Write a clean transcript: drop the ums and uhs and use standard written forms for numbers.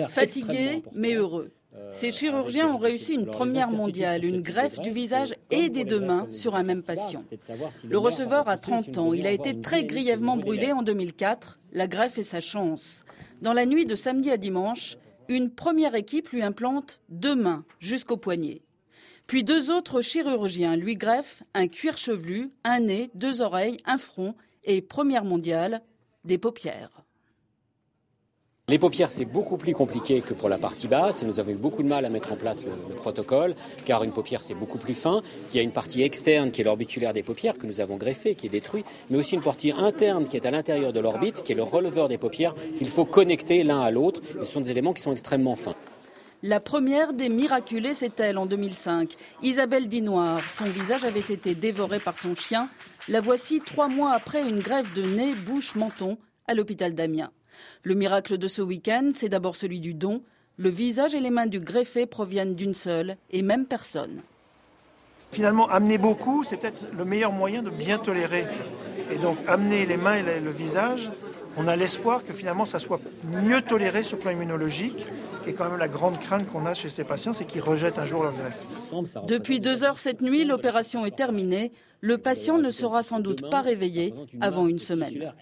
Fatigués mais heureux. Ces chirurgiens ont réussi une première mondiale, une greffe du visage et des deux mains sur un même patient. Le receveur a 30 ans, il a été très grièvement brûlé en 2004. La greffe est sa chance. Dans la nuit de samedi à dimanche, une première équipe lui implante 2 mains jusqu'au poignet. Puis 2 autres chirurgiens lui greffent un cuir chevelu, un nez, 2 oreilles, un front et, première mondiale, des paupières. Les paupières, c'est beaucoup plus compliqué que pour la partie basse et nous avons eu beaucoup de mal à mettre en place le protocole car une paupière, c'est beaucoup plus fin. Il y a une partie externe qui est l'orbiculaire des paupières que nous avons greffée, qui est détruite, mais aussi une partie interne qui est à l'intérieur de l'orbite, qui est le releveur des paupières qu'il faut connecter l'un à l'autre. Ce sont des éléments qui sont extrêmement fins. La première des miraculées, c'est elle en 2005. Isabelle Dinoir, son visage avait été dévoré par son chien. La voici 3 mois après une greffe de nez, bouche, menton à l'hôpital d'Amiens. Le miracle de ce week-end, c'est d'abord celui du don. Le visage et les mains du greffé proviennent d'une seule et même personne. Finalement, amener beaucoup, c'est peut-être le meilleur moyen de bien tolérer. Et donc, amener les mains et le visage, on a l'espoir que finalement, ça soit mieux toléré sur le plan immunologique, qui est quand même la grande crainte qu'on a chez ces patients, c'est qu'ils rejettent un jour leur greffe. Depuis 2 heures cette nuit, l'opération est terminée. Le patient ne sera sans doute pas réveillé avant une semaine.